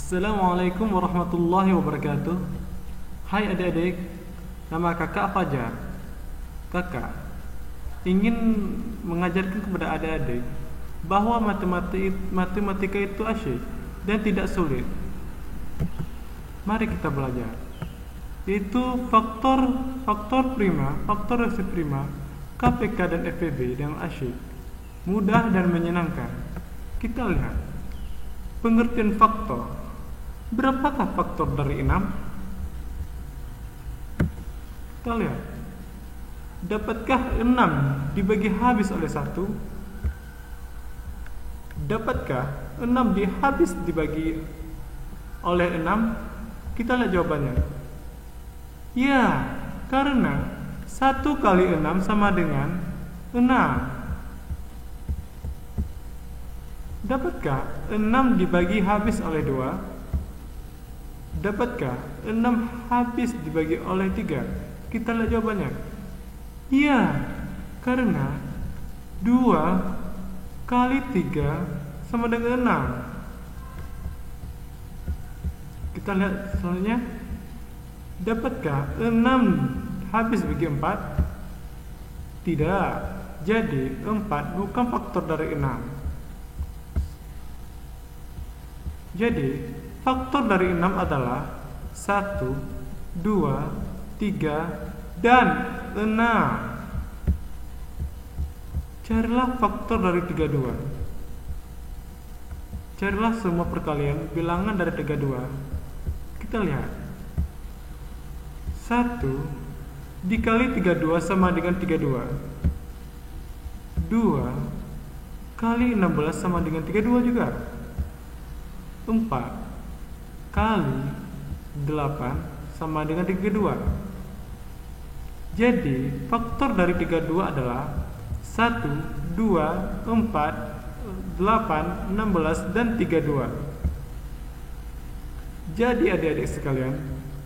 Assalamualaikum warahmatullahi wabarakatuh. Hai adik-adik, nama kakak Fajar. Kakak ingin mengajarkan kepada adik-adik bahwa matematika itu asyik dan tidak sulit. Mari kita belajar. Itu faktor prima, faktor reaksi prima, KPK dan FPB dengan asyik, mudah dan menyenangkan. Kita lihat pengertian faktor. Berapakah faktor dari 6? Kita lihat. Dapatkah 6 dibagi habis oleh 1? Dapatkah 6 dibagi oleh 6? Kita lihat jawabannya. Ya, karena 1 kali 6 sama dengan 6. Dapatkah 6 dibagi habis oleh 2? Dapatkah 6 habis dibagi oleh 3? Kita lihat jawabannya. Iya, karena 2 kali 3 sama dengan 6. Kita lihat selanjutnya. Dapatkah 6 habis bagi 4? Tidak. Jadi 4 bukan faktor dari 6. Jadi faktor dari 6 adalah 1, 2, 3, dan 6. Carilah faktor dari 32. Carilah semua perkalian bilangan dari 32. Kita lihat. 1 dikali 32 sama dengan 32. 2 kali 16 sama dengan 32 juga. 4 kali 8 sama dengan 32. Jadi faktor dari 32 adalah 1, 2, 4, 8, 16, dan 32. Jadi adik-adik sekalian,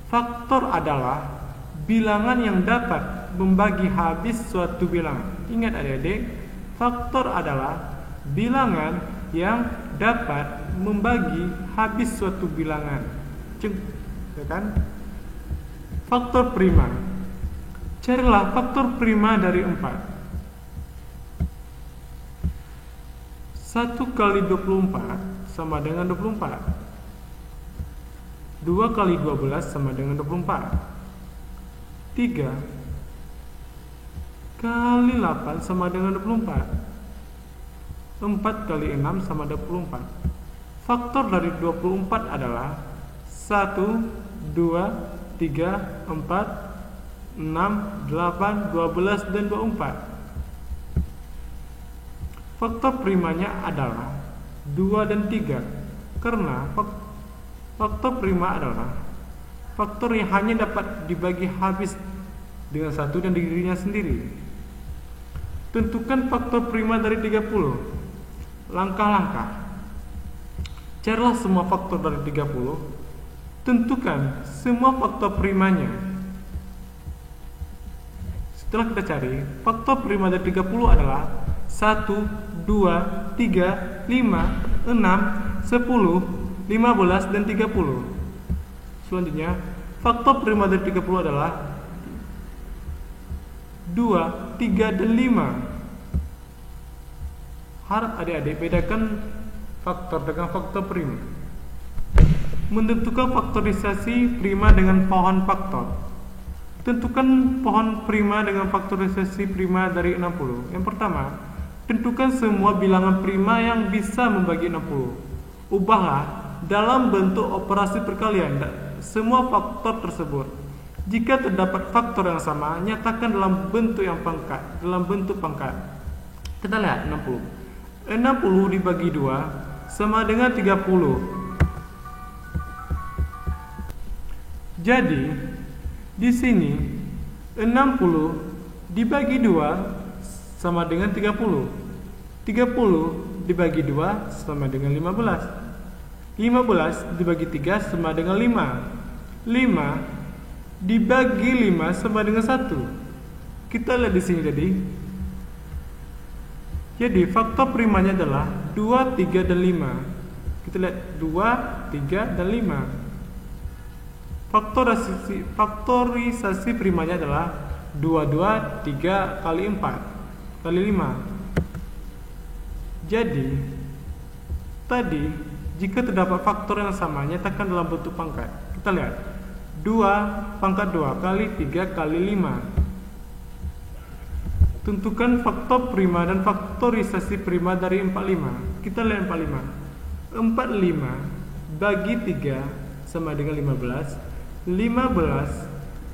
faktor adalah bilangan yang dapat membagi habis suatu bilangan. Ingat adik-adik, faktor adalah bilangan yang dapat membagi habis suatu bilangan. Ya kan? Faktor prima. Carilah faktor prima dari 4. 1 kali 24 sama dengan 24. 2 kali 12 sama dengan 24. 3 kali 8 sama dengan 24. 4 kali 6 sama 24. Faktor dari 24 adalah 1, 2, 3, 4, 6, 8, 12, dan 24. Faktor primanya adalah 2 dan 3. Karena faktor prima adalah faktor yang hanya dapat dibagi habis dengan 1 dan dirinya sendiri. Tentukan faktor prima dari 30. Langkah-langkah. Carilah semua faktor dari 30. Tentukan semua faktor primanya. Setelah kita cari, faktor prima dari 30 adalah 1, 2, 3, 5, 6, 10, 15, dan 30. Selanjutnya, faktor prima dari 30 adalah 2, 3, dan 5. Harap adik-adik bedakan faktor dengan faktor prima. Menentukan faktorisasi prima dengan pohon faktor. Tentukan pohon prima dengan faktorisasi prima dari 60. Yang pertama, tentukan semua bilangan prima yang bisa membagi 60. Ubahlah dalam bentuk operasi perkalian semua faktor tersebut. Jika terdapat faktor yang sama, nyatakan dalam bentuk pangkat. Kita lihat 60. 60 dibagi 2 sama dengan 30. Jadi di sini 60 dibagi 2 sama dengan 30. 30 dibagi 2 sama dengan 15. 15 dibagi 3 sama dengan 5. 5 dibagi 5 sama dengan 1. Kita lihat di sini jadi faktor primanya adalah 2, 3, dan 5. Kita lihat 2, 3, dan 5. Faktorisasi primanya adalah 22, 3 kali 4 kali 5. Jadi tadi jika terdapat faktor yang sama, nyatakan dalam bentuk pangkat. Kita lihat 2 pangkat 2 kali 3 kali 5. Tentukan faktor prima dan faktorisasi prima dari 45. Kita lihat 45. 45 bagi 3 sama dengan 15. 15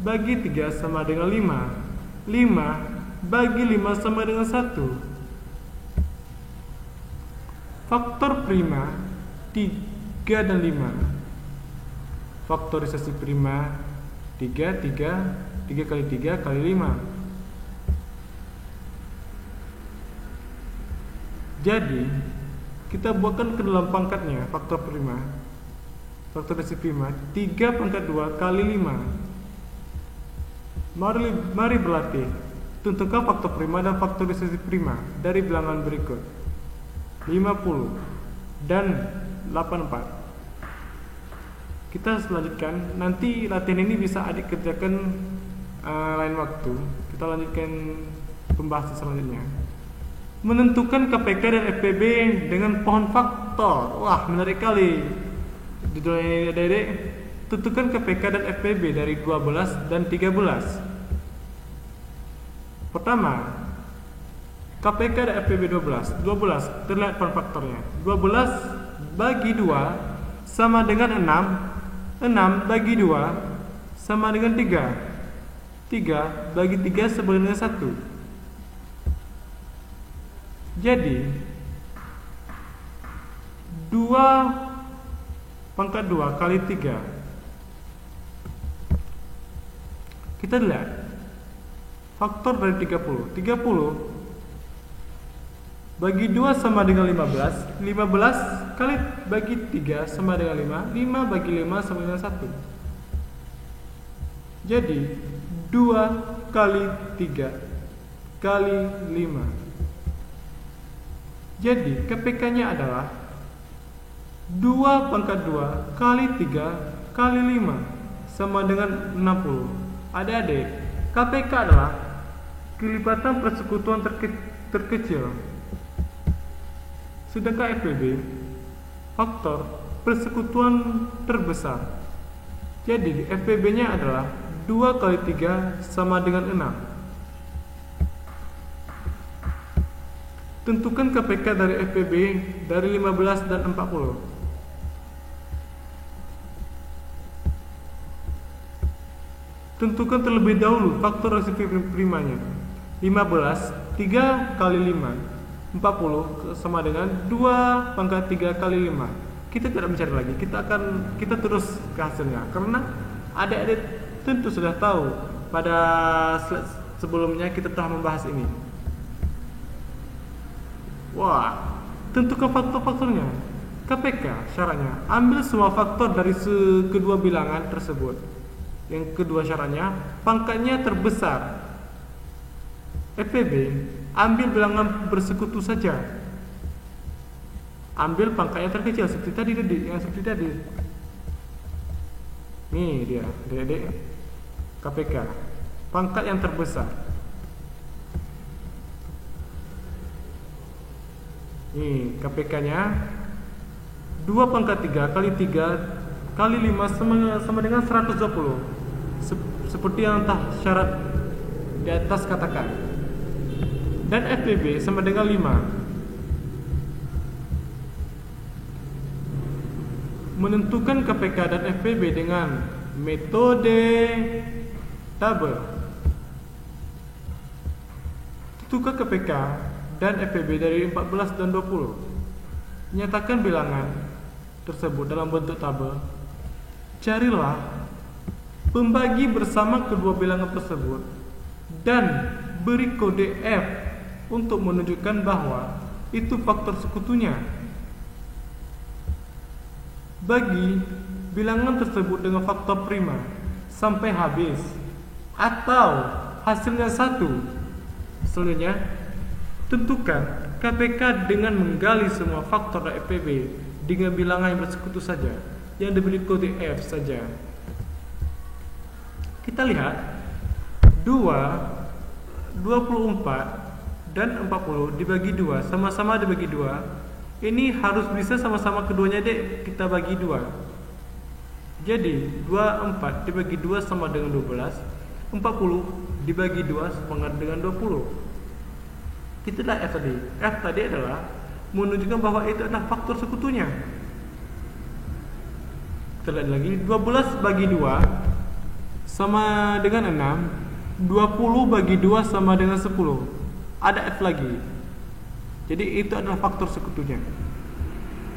bagi 3 sama dengan 5. 5 bagi 5 sama dengan 1. Faktor prima 3 dan 5. Faktorisasi prima 3 kali 3 kali 5. Jadi kita buatkan ke dalam pangkatnya faktor prima. Faktorisasi prima 3 pangkat 2 kali 5. Mari berlatih. Tentukan faktor prima dan faktorisasi prima dari bilangan berikut: 50 dan 84. Kita selanjutkan. Nanti latihan ini bisa adik kerjakan lain waktu. Kita lanjutkan pembahasan selanjutnya. Menentukan KPK dan FPB dengan pohon faktor. Wah, menarik kali. Judulnya ini adik-adik. Tentukan KPK dan FPB dari 12 dan 13. Pertama, KPK dan FPB 12. 12, terlihat pohon faktornya. 12 bagi 2 sama dengan 6. 6 bagi 2 sama dengan 3. 3 bagi 3 sama dengan 1. Jadi 2 pangkat 2 kali 3. Kita lihat faktor dari 30. 30 bagi 2 sama dengan 15. 15 kali bagi 3 sama dengan 5. 5 bagi 5 sama dengan 1. Jadi 2 kali 3 kali 5. Jadi KPK-nya adalah 2 pangkat 2 kali 3 kali 5 sama dengan 60. Adik-adik, KPK adalah kelipatan persekutuan terkecil. Sedangkan FPB faktor persekutuan terbesar. Jadi FPB-nya adalah 2 kali 3 sama dengan 6. Tentukan KPK dari FPB dari 15 dan 40. Tentukan terlebih dahulu faktor resiko primanya. 15 3 kali 5. 40 sama dengan 2 pangkat 3 kali 5. Kita tidak mencari lagi. Kita terus ke hasilnya. Karena adik-adik tentu sudah tahu pada slide sebelumnya kita telah membahas ini. Wah, tentukan faktor-faktornya. KPK syaratnya ambil semua faktor dari kedua bilangan tersebut. Yang kedua syaratnya pangkatnya terbesar. FPB ambil bilangan bersekutu saja. Ambil pangkatnya terkecil seperti tadi. Nih dia, adik-adik. KPK pangkat yang terbesar. Nih KPK-nya 2 pangkat 3 kali 3 kali 5 sama dengan 120. Seperti yang syarat di atas katakan. Dan FPB sama dengan 5. Menentukan KPK dan FPB dengan metode tabel. Tentukan KPK dan FPB dari 14 dan 20. Nyatakan bilangan tersebut dalam bentuk tabel. Carilah pembagi bersama kedua bilangan tersebut dan beri kode F untuk menunjukkan bahwa itu faktor sekutunya. Bagi bilangan tersebut dengan faktor prima sampai habis atau hasilnya 1. Selanjutnya, tentukan KPK dengan menggali semua faktor dari FPB dengan bilangan yang bersekutu saja. yang diberi kode F saja. Kita lihat 24 dan 40 dibagi 2, sama-sama dibagi 2. Ini harus bisa sama-sama keduanya dek kita bagi 2. Jadi 24 dibagi 2 sama dengan 12, 40 dibagi 2 sama dengan 20. Itulah F tadi. F tadi adalah menunjukkan bahwa itu adalah faktor sekutunya. Kita lihat lagi, 12 bagi 2 sama dengan 6, 20 bagi 2 sama dengan 10. Ada F lagi. Jadi itu adalah faktor sekutunya.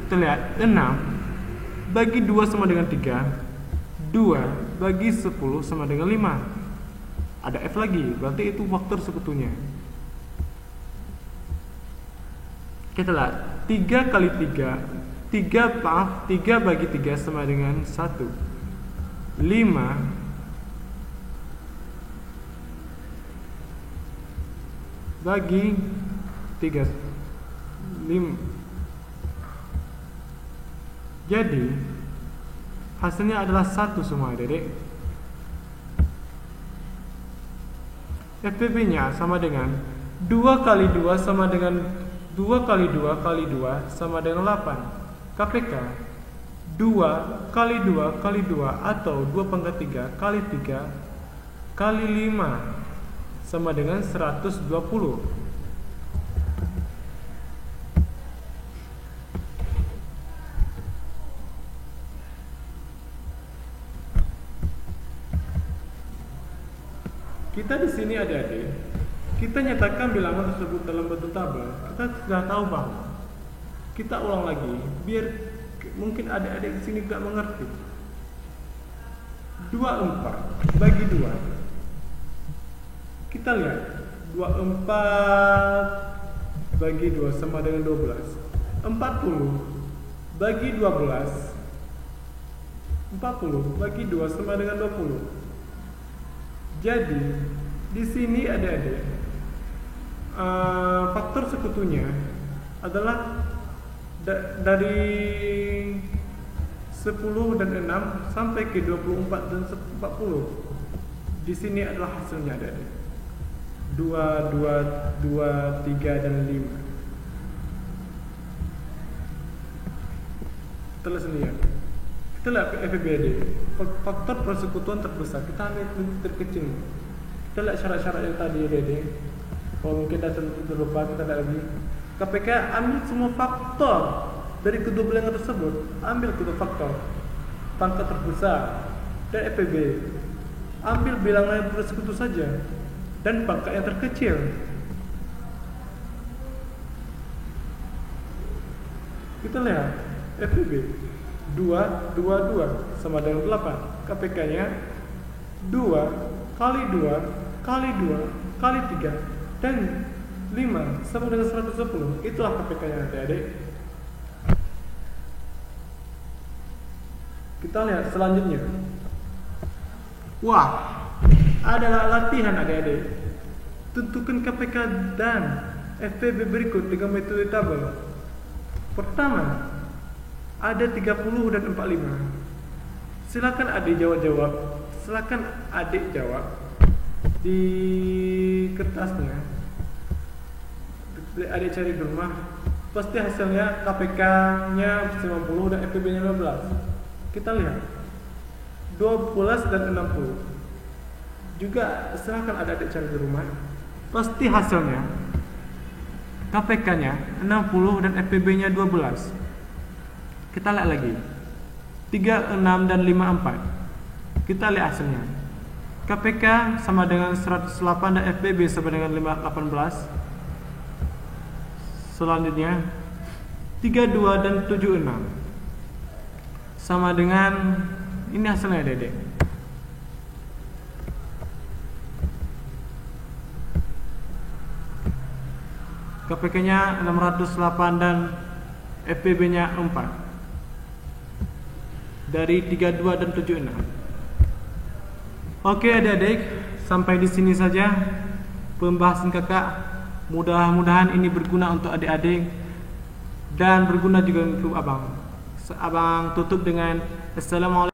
Kita lihat, 6 bagi 2 sama dengan 3, 2 bagi 10 sama dengan 5. Ada F lagi, berarti itu faktor sekutunya. Kita lihat 3 kali 3 3 bagi 3 sama dengan 1. 5 bagi 3 5. Jadi hasilnya adalah 1 semua adik-adik. FPB nya sama dengan 2 kali 2 sama dengan 2 kali 2 kali 2 sama dengan 8. KPK 2 kali 2 kali 2 atau 2 pangkat 3 kali 3 kali 5 sama dengan 120. Kita di sini adik-adik, kita nyatakan bilangan tersebut dalam bentuk tabel. Kita sudah tahu bahwa kita ulang lagi, biar mungkin adik-adik di sini gak mengerti. 24 bagi 2. Kita lihat 24 bagi 2 sama dengan 12. 40 bagi 12. 40 bagi 2 sama dengan 20. Jadi di sini adik-adik, faktor sekutunya adalah dari 10 dan 6 sampai ke 24 dan 40. Di sini adalah hasilnya adik-adik. 2, 2, 2, 3 dan 5. Kita lihat sendiri. Kita lihat FPBD. Faktor persekutuan terbesar. Kita ambil terkecil. Kita lihat syarat-syarat yang tadi adik-adik. Kalau mungkin dah terlupa, kita lihat lagi. KPK ambil semua faktor dari kedua bilangan tersebut. Ambil kedua faktor. Pangkat terbesar dan FPB. Ambil bilangan yang bersekutu saja dan pangkat yang terkecil. Kita lihat FPB 2, 2, 2 sama dengan 8. KPK nya 2 kali 2 kali 2 kali 3 dan 5 sama dengan 110. Itulah KPK nya adik-adik. Kita lihat selanjutnya. Wah, adalah latihan adik-adik. Tentukan KPK dan FPB berikut dengan metode tabel. Pertama, ada 30 dan 45. Silakan adik jawab. Silakan adik jawab di kertasnya. Adik cari di rumah. Pasti hasilnya KPK-nya 90 dan FPB-nya 15. Kita lihat 12 dan 60. Juga silakan adik cari di rumah. Pasti hasilnya KPK-nya 60 dan FPB-nya 12. Kita lihat lagi 3, 6 dan 5, 4. Kita lihat hasilnya. KPK sama dengan 108 dan FPB sama dengan 18. Selanjutnya 32 dan 76 sama dengan ini hasilnya dedek. KPK nya 608 dan FPB nya 4 dari 32 dan 76. Oke adik-adik, sampai di sini saja pembahasan kakak. Mudah-mudahan ini berguna untuk adik-adik dan berguna juga untuk abang. Abang tutup dengan Assalamualaikum